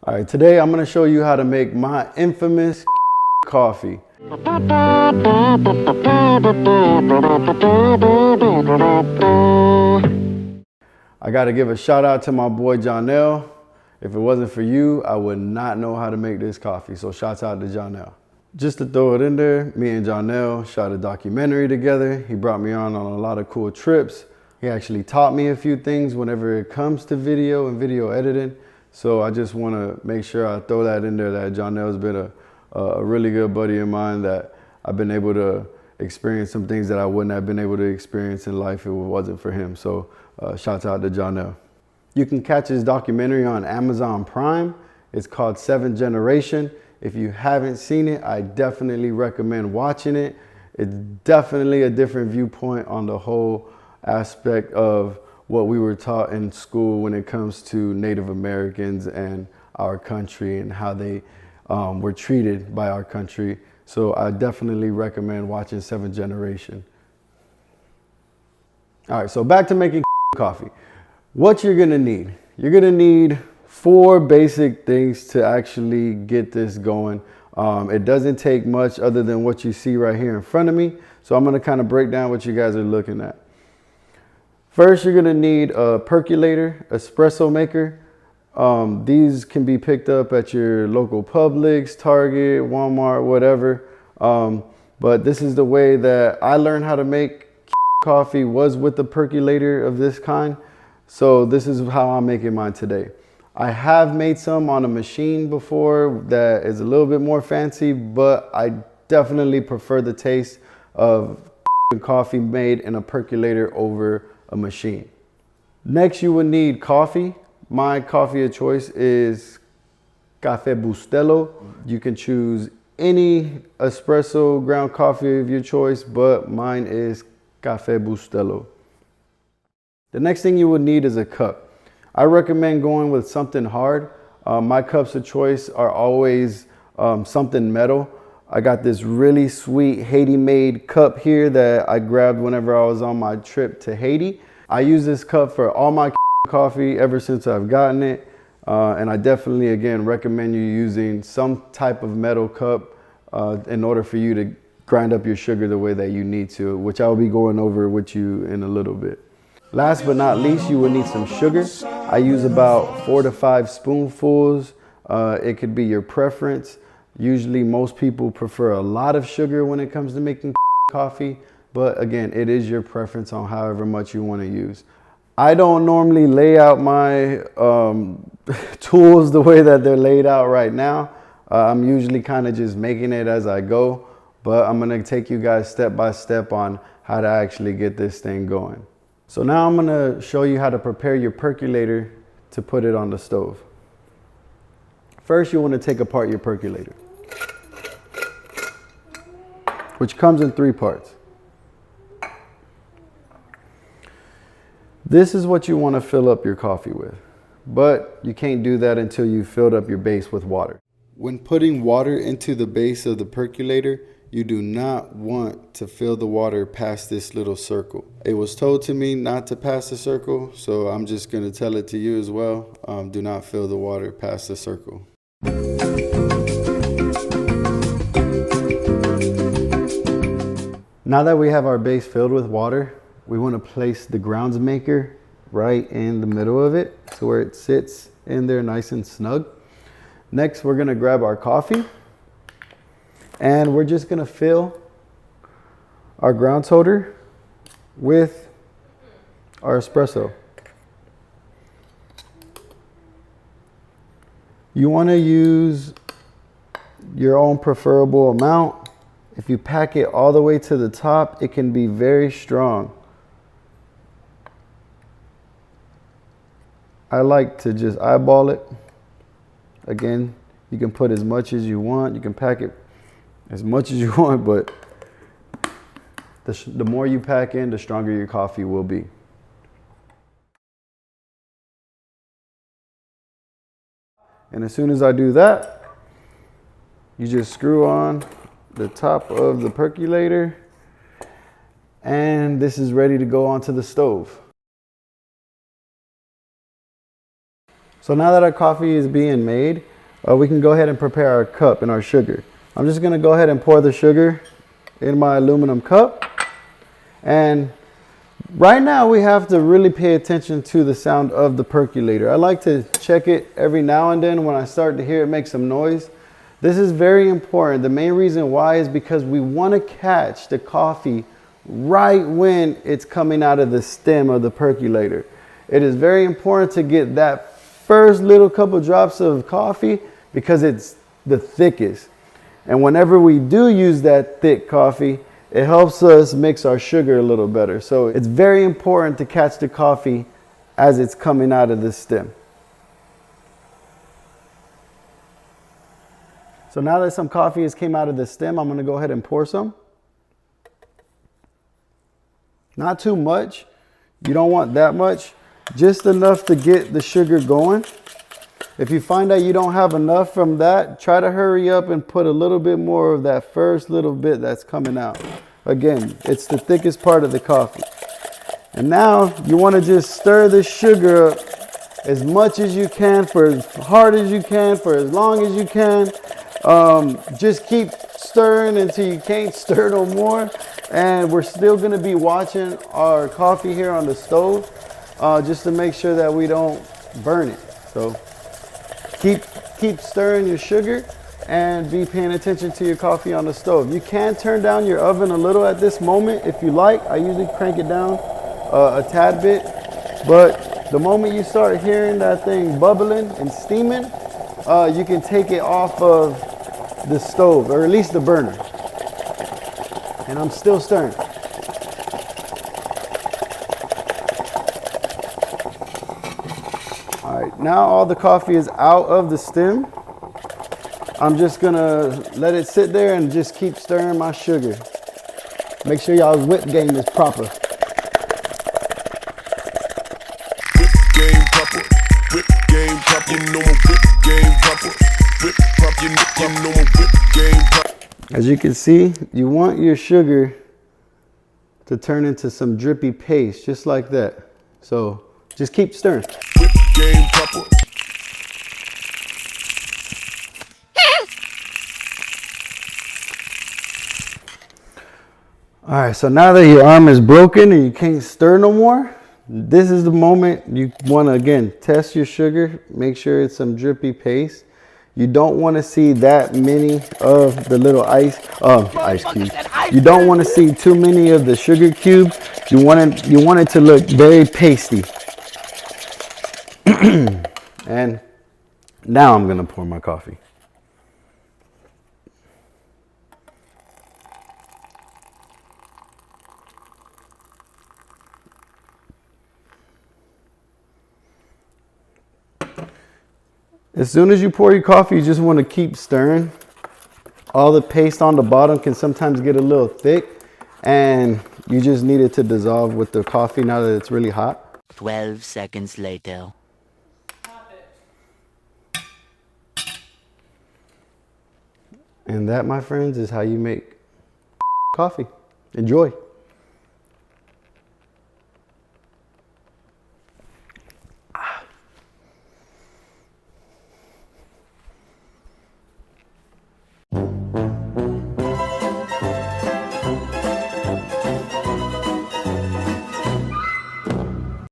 All right, today I'm gonna show you how to make my infamous coffee. I gotta give a shout out to my boy Jonell. If it wasn't for you, I would not know how to make this coffee. So shouts out to Jonell. Just to throw it in there, me and Jonell shot a documentary together. He brought me on a lot of cool trips. He actually taught me a few things whenever it comes to video and video editing. So I just want to make sure I throw that in there, that Jonell's been a really good buddy of mine, that I've been able to experience some things that I wouldn't have been able to experience in life if it wasn't for him. So shouts out to Jonell. You can catch his documentary on Amazon Prime. It's called 7th Generation. If you haven't seen it, I definitely recommend watching it. It's definitely a different viewpoint on the whole aspect of what we were taught in school when it comes to Native Americans and our country and how they were treated by our country. So I definitely recommend watching 7th Generation. All right, so back to making coffee. What you're gonna need. You're gonna need 4 basic things to actually get this going. It doesn't take much other than what you see right here in front of me. So I'm gonna kind of break down what you guys are looking at. First, you're gonna need a percolator, espresso maker. These can be picked up at your local Publix, Target, Walmart, whatever. But this is the way that I learned how to make coffee, was with the percolator of this kind. So this is how I'm making mine today. I have made some on a machine before that is a little bit more fancy, but I definitely prefer the taste of coffee made in a percolator over a machine. Next, you will need coffee. My coffee of choice is Café Bustelo. You can choose any espresso ground coffee of your choice, but mine is Café Bustelo. The next thing you will need is a cup. I recommend going with something hard. My cups of choice are always something metal. I got this really sweet Haiti-made cup here that I grabbed whenever I was on my trip to Haiti. I use this cup for all my coffee ever since I've gotten it. And I definitely, again, recommend you using some type of metal cup in order for you to grind up your sugar the way that you need to, which I'll be going over with you in a little bit. Last but not least, you will need some sugar. I use about 4 to 5 spoonfuls. It could be your preference. Usually most people prefer a lot of sugar when it comes to making coffee, but again, it is your preference on however much you want to use. I don't normally lay out my tools the way that they're laid out right now. I'm usually kind of just making it as I go, but I'm going to take you guys step by step on how to actually get this thing going. So now I'm going to show you how to prepare your percolator to put it on the stove. First, you want to take apart your percolator, which comes in 3 parts. This is what you want to fill up your coffee with, but you can't do that until you filled up your base with water. When putting water into the base of the percolator, you do not want to fill the water past this little circle. It was told to me not to pass the circle, so I'm just going to tell it to you as well. Do not fill the water past the circle. Now that we have our base filled with water, we want to place the grounds maker right in the middle of it, so where it sits in there nice and snug. Next, we're going to grab our coffee, and we're just going to fill our grounds holder with our espresso. You want to use your own preferable amount. If you pack it all the way to the top, it can be very strong. I like to just eyeball it. Again, you can put as much as you want. You can pack it as much as you want, but the more you pack in, the stronger your coffee will be. And as soon as I do that, you just screw on the top of the percolator, and this is ready to go onto the stove. So now that our coffee is being made, we can go ahead and prepare our cup and our sugar. I'm just gonna go ahead and pour the sugar in my aluminum cup. And right now we have to really pay attention to the sound of the percolator. I like to check it every now and then when I start to hear it make some noise. This is very important. The main reason why is because we want to catch the coffee right when it's coming out of the stem of the percolator. It is very important to get that first little couple drops of coffee because it's the thickest. And whenever we do use that thick coffee, it helps us mix our sugar a little better. So it's very important to catch the coffee as it's coming out of the stem. So now that some coffee has came out of the stem, I'm gonna go ahead and pour some. Not too much. You don't want that much. Just enough to get the sugar going. If you find that you don't have enough from that, try to hurry up and put a little bit more of that first little bit that's coming out. Again, it's the thickest part of the coffee. And now you want to just stir the sugar up as much as you can, for as hard as you can, for as long as you can. Just keep stirring until you can't stir no more. And we're still going to be watching our coffee here on the stove just to make sure that we don't burn it. So keep stirring your sugar and be paying attention to your coffee on the stove. You can turn down your oven a little at this moment if you like. I usually crank it down a tad bit, but the moment you start hearing that thing bubbling and steaming, you can take it off of the stove, or at least the burner. And I'm still stirring. All right, now all the coffee is out of the stem. I'm just gonna let it sit there and just keep stirring my sugar. Make sure y'all's whip game is proper. Whip game proper, whip game proper, you know my whip game proper, whip proper, you know my whip game proper. As you can see, you want your sugar to turn into some drippy paste, just like that. So just keep stirring. Whip game proper. All right, so now that your arm is broken and you can't stir no more, this is the moment you want to, again, test your sugar, make sure it's some drippy paste. You don't want to see that many of the little ice cubes. You don't want to see too many of the sugar cube. You want it to look very pasty. And now I'm going to pour my coffee. As soon as you pour your coffee, you just want to keep stirring. All the paste on the bottom can sometimes get a little thick, and you just need it to dissolve with the coffee now that it's really hot. 12 seconds later. And that, my friends, is how you make coffee. Enjoy.